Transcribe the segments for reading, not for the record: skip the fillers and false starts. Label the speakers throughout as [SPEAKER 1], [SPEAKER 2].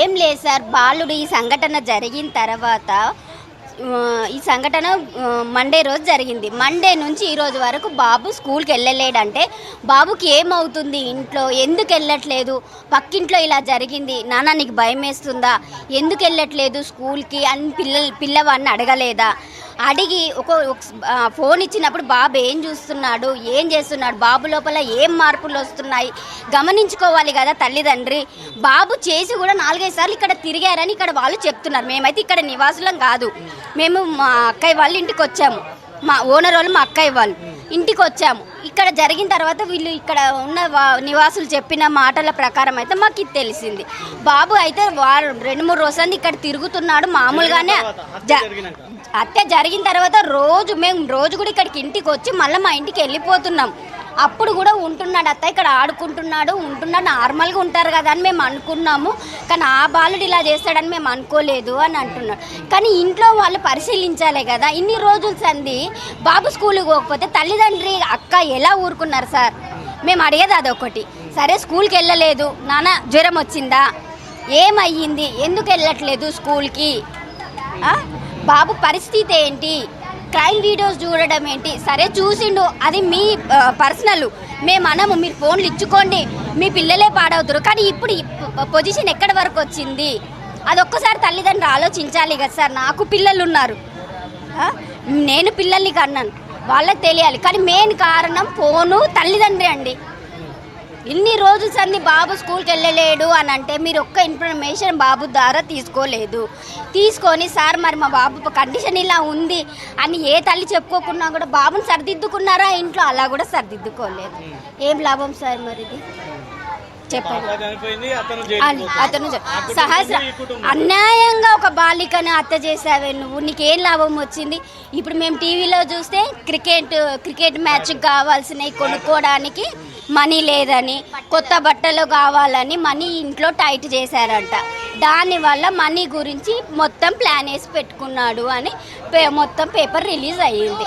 [SPEAKER 1] ఏం లేదు సార్, బాలుడు ఈ సంఘటన జరిగిన తర్వాత ఈ సంఘటన మండే రోజు జరిగింది. మండే నుంచి ఈ రోజు వరకు బాబు స్కూల్కి వెళ్ళలేడంటే బాబుకి ఏమవుతుంది, ఇంట్లో ఎందుకు వెళ్ళట్లేదు, పక్కింట్లో ఇలా జరిగింది నాన్న నీకు భయం వేస్తుందా, ఎందుకు వెళ్ళట్లేదు స్కూల్కి అని పిల్లవాడిని అడగలేదా? అడిగి ఒక ఫోన్ ఇచ్చినప్పుడు బాబు ఏం చూస్తున్నాడు, ఏం చేస్తున్నాడు, బాబు లోపల ఏం మార్పులు వస్తున్నాయి గమనించుకోవాలి కదా తల్లిదండ్రి. బాబు చేసి కూడా 4-5 సార్లు ఇక్కడ తిరిగారని ఇక్కడ వాళ్ళు చెప్తున్నారు. మేమైతే ఇక్కడ నివాసులం కాదు, మేము మా అక్కయ్య వాళ్ళ ఇంటికి వచ్చాము, మా ఓనర్ వాళ్ళు మా అక్కయ్య వాళ్ళు ఇంటికి వచ్చాము. ఇక్కడ జరిగిన తర్వాత వీళ్ళు ఇక్కడ ఉన్న నివాసులు చెప్పిన మాటల ప్రకారం అయితే మాకు ఇది తెలిసింది. బాబు అయితే 2-3 రోజులు ఇక్కడ తిరుగుతున్నాడు మామూలుగానే. హత్య జరిగిన తర్వాత మేము రోజు కూడా ఇక్కడికి ఇంటికి వచ్చి మళ్ళీ మా ఇంటికి వెళ్ళిపోతున్నాం. అప్పుడు కూడా ఉంటున్నాడు అత్త, ఇక్కడ ఆడుకుంటున్నాడు నార్మల్గా ఉంటారు కదా అని మేము అనుకున్నాము. కానీ ఆ బాలుడు ఇలా చేస్తాడని మేము అనుకోలేదు అని అంటున్నాడు. కానీ ఇంట్లో వాళ్ళు పరిశీలించాలే కదా, ఇన్ని రోజులు సంది బాబు స్కూల్కి పోకపోతే తల్లిదండ్రి అక్క ఎలా ఊరుకున్నారు సార్? మేము అడిగేది అదొకటి. సరే స్కూల్కి వెళ్ళలేదు, నాన్న జ్వరం వచ్చిందా, ఏమయ్యింది, ఎందుకు వెళ్ళట్లేదు స్కూల్కి, బాబు పరిస్థితి ఏంటి, క్రైమ్ వీడియోస్ చూడడం ఏంటి? సరే చూసిండు, అది మీ పర్సనల్, మేమనము, మీరు ఫోన్లు ఇచ్చుకోండి, మీ పిల్లలే పాడవుతారు. కానీ ఇప్పుడు పొజిషన్ ఎక్కడి వరకు వచ్చింది అదొక్కసారి తల్లిదండ్రులు ఆలోచించాలి కదా సార్. నాకు పిల్లలు ఉన్నారు, నేను పిల్లల్ని కన్నాను, వాళ్ళకి తెలియాలి. కానీ మెయిన్ కారణం ఫోను తల్లిదండ్రి అండి. ఇన్ని రోజులు సంది బాబు స్కూల్కి వెళ్ళలేడు అని అంటే మీరు ఒక్క ఇన్ఫర్మేషన్ బాబు ద్వారా తీసుకొని సార్ మరి మా బాబు కండిషన్ ఇలా ఉంది అని ఏ తల్లి చెప్పుకోకున్నా కూడా బాబుని సరిదిద్దుకున్నారా ఇంట్లో? అలా కూడా సరిదిద్దుకోలేదు. ఏం లాభం సార్ మరి చెప్పండి. అతను సహజ అన్యాయంగా ఒక బాలికను హత్య చేసావే నువ్వు, నీకేం లాభం వచ్చింది? ఇప్పుడు మేము టీవీలో చూస్తే క్రికెట్ మ్యాచ్ కావాల్సినవి కొనుక్కోవడానికి మనీ లేదని, కొత్త బట్టలు కావాలని మనీ ఇంట్లో టైట్ చేశారంట. దానివల్ల మనీ గురించి మొత్తం ప్లాన్ వేసి పెట్టుకున్నాడు అని మొత్తం పేపర్ రిలీజ్ అయ్యింది.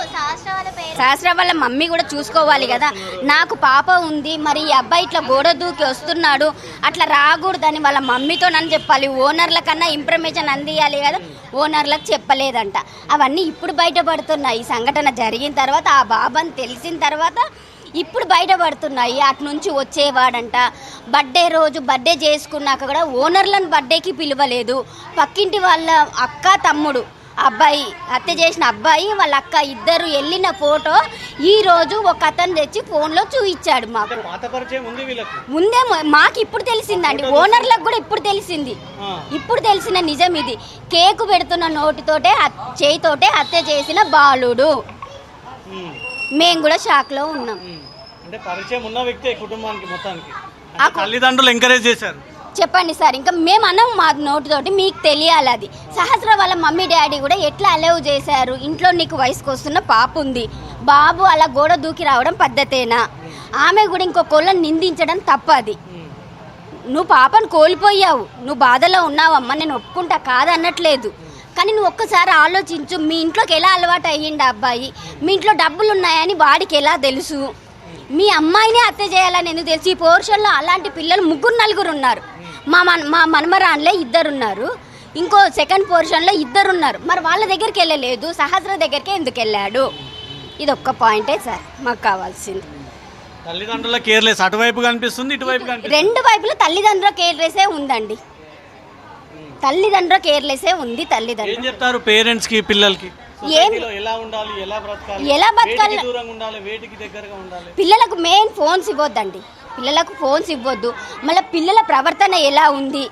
[SPEAKER 1] శాస్త్ర వాళ్ళ మమ్మీ కూడా చూసుకోవాలి కదా, నాకు పాప ఉంది, మరి ఈ అబ్బాయి ఇట్లా గోడ దూకి వస్తున్నాడు, అట్లా రాకూడదని వాళ్ళ మమ్మీతో నన్ను చెప్పాలి. ఓనర్ల కన్నా ఇన్ఫర్మేషన్ అందియాలి కదా, ఓనర్లకు చెప్పలేదంట. అవన్నీ ఇప్పుడు బయటపడుతున్నాయి. ఈ సంఘటన జరిగిన తర్వాత ఆ బాబాని తెలిసిన తర్వాత ఇప్పుడు బయటపడుతున్నాయి. అటు నుంచి వచ్చేవాడంట, బర్త్డే రోజు బర్త్డే చేసుకున్నాక కూడా ఓనర్లను బర్త్డేకి పిలవలేదు. పక్కింటి వాళ్ళ అక్క తమ్ముడు, అబ్బాయి హత్య చేసిన అబ్బాయి వాళ్ళ అక్క ఇద్దరు వెళ్ళిన ఫోటో ఈ రోజు ఒక అతను తెచ్చి ఫోన్లో చూపించాడు. మాకు ముందే మాకు ఇప్పుడు తెలిసిందండి, ఓనర్లకు కూడా ఇప్పుడు తెలిసింది. ఇప్పుడు తెలిసిన నిజం ఇది. కేకు పెడుతున్న నోటితోటే చేయితోటే హత్య చేసిన బాలుడు. మేము కూడా షాక్ లో ఉన్నాం.
[SPEAKER 2] అంటే పరిచయం ఉన్న వ్యక్తి కుటుంబానికి మొత్తానికి తల్లిదండ్రులు ఎంకరేజ్ చేశారు.
[SPEAKER 1] చెప్పండి సార్, ఇంకా మేము అన్నాం మా నోటితోటి, మీకు తెలియాలి. అది సహస్ర వాళ్ళ మమ్మీ డాడీ కూడా ఎట్లా అలౌ చేశారు? ఇంట్లో నీకు వయసుకు వస్తున్న పాప ఉంది, బాబు అలా గోడ దూకి రావడం పద్ధతేనా? ఆమె కూడా ఇంకొకళ్ళని నిందించడం తప్పది. నువ్వు పాపను కోల్పోయావు, నువ్వు బాధలో ఉన్నావమ్మా, నేను ఒప్పుకుంటా కాదనట్లేదు. కానీ నువ్వు ఒక్కసారి ఆలోచించు, మీ ఇంట్లోకి ఎలా అలవాటు అయ్యిండు అబ్బాయి, మీ ఇంట్లో డబ్బులు ఉన్నాయని వాడికి ఎలా తెలుసు, మీ అమ్మాయినే హత్య చేయాలని ఎందుకు తెలుసు? ఈ పోర్షన్లో అలాంటి పిల్లలు 3-4 ఉన్నారు. మా మనమరాన్లే 2 ఉన్నారు, ఇంకో సెకండ్ పోర్షన్లో 2 ఉన్నారు. మరి వాళ్ళ దగ్గరికి వెళ్ళలేదు, సహస్ర దగ్గరికి ఎందుకు వెళ్ళాడు? ఇది ఒక్క పాయింటే సార్ మాకు కావాల్సింది.
[SPEAKER 2] తల్లిదండ్రుల కేర్లెస్ అటువైపు కనిపిస్తుంది, ఇటువైపు కనిపిస్తుంది.
[SPEAKER 1] 2 వైపులు తల్లిదండ్రుల కేర్లెసే ఉందండి, తల్లిదండ్రుల కేర్లెసే ఉంది. తల్లిదండ్రులు
[SPEAKER 2] ఏం చెప్తారు పేరెంట్స్ కి, పిల్లలకి ఎలా ఉండాలి, ఎలా బ్రతకాలి,
[SPEAKER 1] పిల్లలకు మెయిన్ ఫోన్స్ ఇవ్వద్దండి, పిల్లలకు ఫోన్స్ ఇవ్వద్దు. మళ్ళీ పిల్లల ప్రవర్తన ఎలా ఉంది,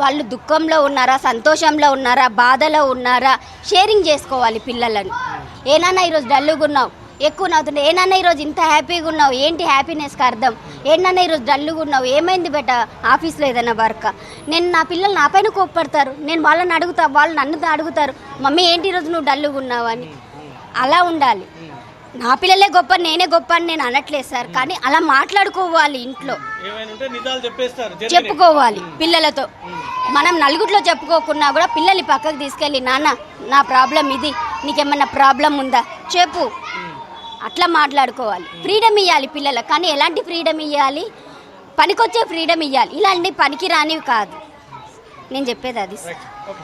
[SPEAKER 1] వాళ్ళు దుఃఖంలో ఉన్నారా, సంతోషంలో ఉన్నారా, బాధలో ఉన్నారా, షేరింగ్ చేసుకోవాలి పిల్లలను. ఏనాన్న ఈరోజు డల్లుగా ఉన్నావు, ఎక్కువ నవ్వుతుండే, ఏనాన్న ఈరోజు ఇంత హ్యాపీగా ఉన్నావు, ఏంటి హ్యాపీనెస్కి అర్థం, ఏంటన్నా ఈరోజు డల్లుగా ఉన్నావు, ఏమైంది బెట ఆఫీస్లో ఏదైనా వర్క్. నేను నా పిల్లలు నా పైన కోప్పడతారు, నేను వాళ్ళని అడుగుతా, వాళ్ళు నన్ను అడుగుతారు, మమ్మీ ఏంటి ఈరోజు నువ్వు డల్లుగా ఉన్నావు అని. అలా ఉండాలి. నా పిల్లలే గొప్ప, నేనే గొప్ప అని నేను అనట్లేదు సార్, కానీ అలా మాట్లాడుకోవాలి, ఇంట్లో చెప్పుకోవాలి పిల్లలతో. మనం నలుగురిలో చెప్పుకోకున్నా కూడా పిల్లల్ని పక్కకు తీసుకెళ్ళి, నాన్న నా ప్రాబ్లం ఇది, నీకేమన్నా ప్రాబ్లం ఉందా చెప్పు, అట్లా మాట్లాడుకోవాలి. ఫ్రీడమ్ ఇవ్వాలి పిల్లలకు. కానీ ఎలాంటి ఫ్రీడమ్ ఇవ్వాలి? పనికొచ్చే ఫ్రీడమ్ ఇవ్వాలి, ఇలాంటి పనికి రానివి కాదు. నేను చెప్పేది అది.
[SPEAKER 2] Right okay